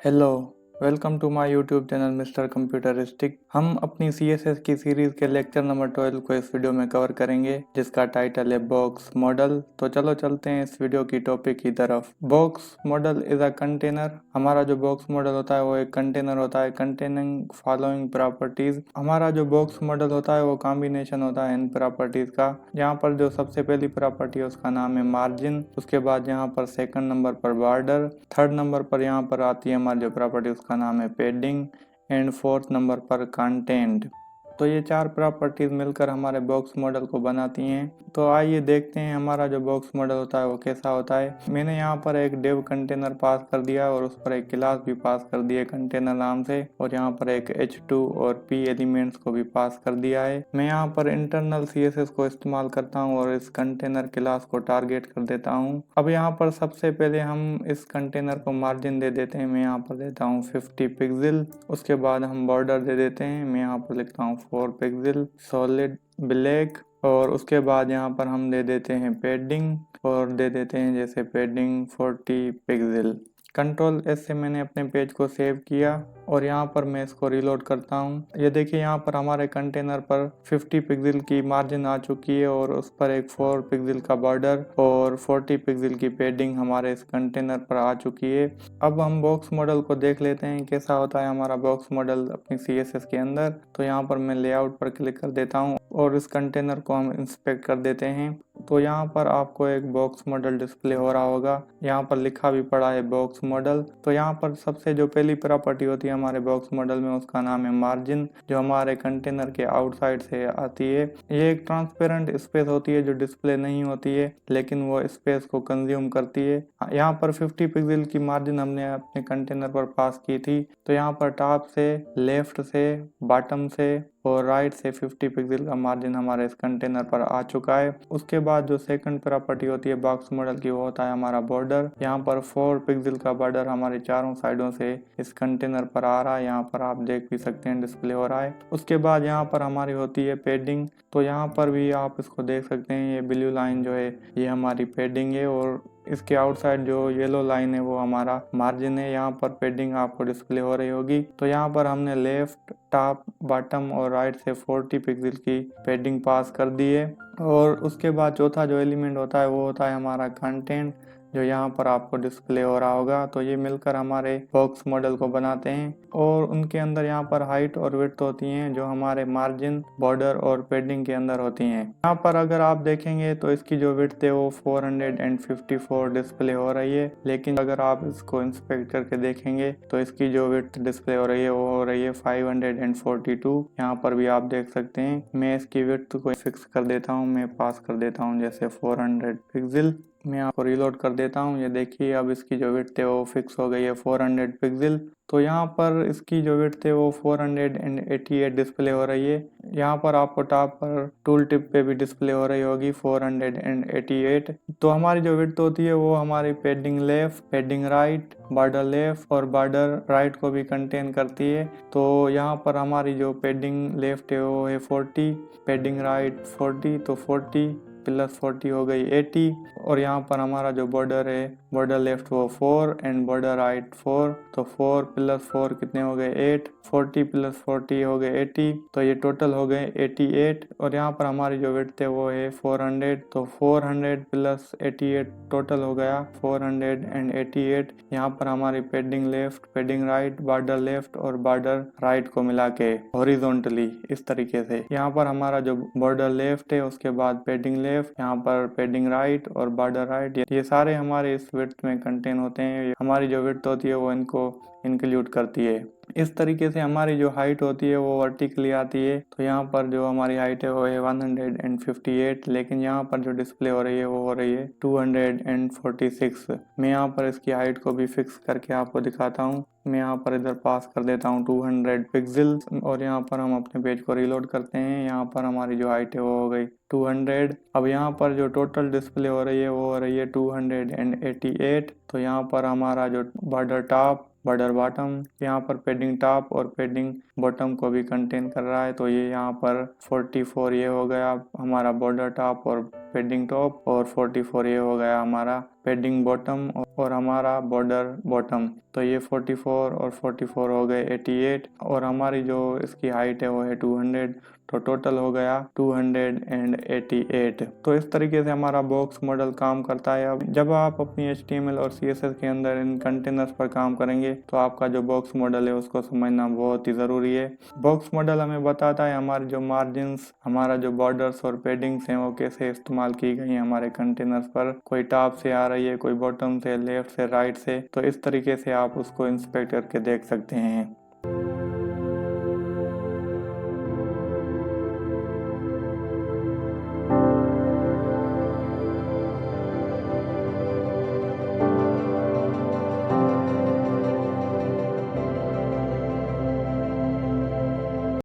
Hello, welcome to my YouTube channel mister Computeristic. हम अपनी CSS की सीरीज के लेक्चर नंबर 12 को इस वीडियो में कवर करेंगे, जिसका टाइटल है बॉक्स मॉडल। तो चलो चलते हैं इस वीडियो की टॉपिक की तरफ। Box model is a container. हमारा जो बॉक्स मॉडल होता है वो एक कंटेनर होता है कंटेनिंग फॉलोइंग प्रॉपर्टीज। हमारा जो बॉक्स मॉडल होता है वो कॉम्बिनेशन होता है इन प्रॉपर्टीज का। यहाँ पर जो सबसे पहली प्रॉपर्टी है उसका नाम है मार्जिन, उसके बाद यहाँ पर सेकंड नंबर पर बॉर्डर, थर्ड नंबर पर यहाँ पर आती है हमारी जो प्रॉपर्टी उसका नाम है पेडिंग एंड फोर्थ नंबर पर कंटेंट। तो ये चार प्रॉपर्टीज मिलकर हमारे बॉक्स मॉडल को बनाती हैं। तो आइए देखते हैं हमारा जो बॉक्स मॉडल होता है वो कैसा होता है। मैंने यहाँ पर एक डेव कंटेनर पास कर दिया और उस पर एक क्लास भी पास कर दिया कंटेनर नाम से, और यहाँ पर एक h2 और p एलिमेंट्स को भी पास कर दिया है। मैं यहाँ पर इंटरनल CSS को इस्तेमाल करता हूँ और इस कंटेनर क्लास को टारगेट कर देता हूँ। अब यहाँ पर सबसे पहले हम इस कंटेनर को मार्जिन दे देते हैं। मैं यहाँ पर देता हूँ 50 पिक्सल। उसके बाद हम बॉर्डर दे देते हैं। मैं यहाँ पर लिखता हूँ 4 पिक्सल सॉलिड ब्लैक, और उसके बाद यहाँ पर हम दे देते हैं पेडिंग और दे देते हैं जैसे पेडिंग 40 पिक्सल। कंट्रोल S से मैंने अपने पेज को सेव किया और यहाँ पर मैं इसको रीलोड करता हूँ। ये देखिए यहाँ पर हमारे कंटेनर पर 50 पिक्सल की मार्जिन आ चुकी है और उस पर एक 4 पिक्सल का बॉर्डर और 40 पिक्सल की पेडिंग हमारे इस कंटेनर पर आ चुकी है। अब हम बॉक्स मॉडल को देख लेते हैं कैसा होता है हमारा बॉक्स मॉडल अपनी CSS के अंदर। तो यहाँ पर मैं लेआउट पर क्लिक कर देता हूँ और इस कंटेनर को हम इंस्पेक्ट कर देते हैं। तो यहाँ पर आपको एक बॉक्स मॉडल डिस्प्ले हो रहा होगा। यहाँ पर लिखा भी पड़ा है बॉक्स मॉडल। तो यहाँ पर सबसे जो पहली प्रॉपर्टी होती है हमारे बॉक्स मॉडल में उसका नाम है मार्जिन, जो हमारे कंटेनर के आउटसाइड से आती है। ये एक ट्रांसपेरेंट स्पेस होती है जो डिस्प्ले नहीं होती है, लेकिन वो स्पेस को कंज्यूम करती है। यहाँ पर 50 पिक्सल की मार्जिन हमने अपने कंटेनर पर पास की थी। तो यहाँ पर टॉप से, लेफ्ट से, बॉटम से और राइट से 50 पिक्सल का मार्जिन हमारे इस कंटेनर पर आ चुका है। उसके बाद जो सेकंड प्रॉपर्टी होती है बॉक्स मॉडल की वो होता है हमारा बॉर्डर। यहाँ पर 4 पिक्सल का बॉर्डर हमारे चारों साइडों से इस कंटेनर पर आ रहा है। यहाँ पर आप देख भी सकते हैं डिस्प्ले हो रहा है। उसके बाद यहाँ पर हमारी होती है पेडिंग। तो यहाँ पर भी आप इसको देख सकते हैं, ये ब्लू लाइन जो है ये हमारी पेडिंग है और इसके आउटसाइड जो येलो लाइन है वो हमारा मार्जिन है। यहाँ पर पेडिंग आपको डिस्प्ले हो रही होगी। तो यहाँ पर हमने लेफ्ट, टॉप, बॉटम और राइट से 40 पिक्सल की पेडिंग पास कर दी है। और उसके बाद चौथा जो एलिमेंट होता है वो होता है हमारा कंटेंट, जो यहाँ पर आपको डिस्प्ले हो रहा होगा। तो ये मिलकर हमारे बॉक्स मॉडल को बनाते हैं और उनके अंदर यहाँ पर हाइट और विड्थ होती हैं जो हमारे मार्जिन, बॉर्डर और पेडिंग के अंदर होती हैं। यहाँ पर अगर आप देखेंगे तो इसकी जो विड्थ है वो 454 डिस्प्ले हो रही है, लेकिन अगर आप इसको इंस्पेक्ट करके देखेंगे तो इसकी जो विड्थ डिस्प्ले हो रही है वो हो रही है 542। यहाँ पर भी आप देख सकते हैं। मैं इसकी विड्थ को फिक्स कर देता हूँ, मैं पास कर देता हूँ जैसे 400 पिक्सल। मैं आपको रीलोड कर देता हूँ। ये देखिए अब इसकी जो विड्थ है वो फिक्स हो गई है 400 पिक्सल। तो यहाँ पर इसकी जो विड्थ है वो 488 डिस्प्ले हो रही है। यहाँ पर आपको टॉप पर टूल टिप पे भी डिस्प्ले हो रही होगी 488। तो हमारी जो विड्थ होती है वो हमारी पेडिंग लेफ्ट, पेडिंग राइट, बॉर्डर लेफ्ट और बॉर्डर राइट को भी कंटेन करती है। तो यहाँ पर हमारी जो पेडिंग लेफ्ट है वो है 40, पेडिंग राइट 40, तो 40 प्लस 40 हो गई 80। और यहाँ पर हमारा जो बॉर्डर है, बॉर्डर लेफ्ट वो 4 एंड बॉर्डर राइट 4, तो 4 प्लस 4 कितने हो गए 8, 40 प्लस 40 हो गए 80, तो ये टोटल हो गए 88। और यहाँ पर हमारी जो विड्थ है वो है 400, तो 400 प्लस 88 टोटल हो गया 488। यहाँ पर हमारी पेडिंग लेफ्ट, पेडिंग राइट, बॉर्डर लेफ्ट और बॉर्डर राइट को मिला के हॉरिजॉन्टली इस तरीके से। यहाँ पर हमारा जो बॉर्डर लेफ्ट है उसके बाद पेडिंग लेफ्ट, यहाँ पर पेडिंग राइट और बॉर्डर राइट, ये सारे हमारे इस विड्थ में कंटेन होते हैं। हमारी जो विड्थ होती है वो इनको इंक्लूड करती है। इस तरीके से हमारी जो हाइट होती है वो वर्टिकली आती है। तो यहाँ पर जो हमारी हाइट है वो है 158, लेकिन यहाँ पर जो डिस्प्ले हो रही है वो हो रही है 246। मैं यहाँ पर इसकी हाइट को भी फिक्स करके आपको दिखाता हूँ। मैं यहाँ पर इधर पास कर देता हूँ 200 पिक्सल और यहाँ पर हम अपने पेज को रीलोड करते हैं। यहाँ पर हमारी जो हाइट है वो हो गई 200। अब यहाँ पर जो टोटल डिस्प्ले हो रही है वो हो रही है 288। तो यहाँ पर हमारा जो बॉर्डर टॉप, बॉर्डर बॉटम, यहाँ पर पेडिंग टॉप और पेडिंग बॉटम को भी कंटेन कर रहा है। तो ये यहाँ पर 44 ये हो गया हमारा बॉर्डर टॉप और पेडिंग टॉप, और 44 ये हो गया हमारा पैडिंग बॉटम और हमारा बॉर्डर बॉटम। तो ये 44 और 44 हो गए 88 और हमारी जो इसकी हाइट है वो है 200। तो टोटल हो गया 288। तो इस तरीके से हमारा बॉक्स मॉडल काम करता है। अब जब आप अपनी HTML और CSS के अंदर इन कंटेनर्स पर काम करेंगे तो आपका जो बॉक्स मॉडल है उसको समझना बहुत ही ज़रूरी है। बॉक्स मॉडल हमें बताता है हमारे जो मार्जिन्स, हमारा जो बॉर्डर्स और पेडिंग्स हैं वो कैसे इस्तेमाल की गई हैं हमारे कंटेनर्स पर। कोई टॉप से आ रही है, कोई बॉटम से, लेफ्ट से, राइट से, तो इस तरीके से आप उसको इंस्पेक्ट करके देख सकते हैं।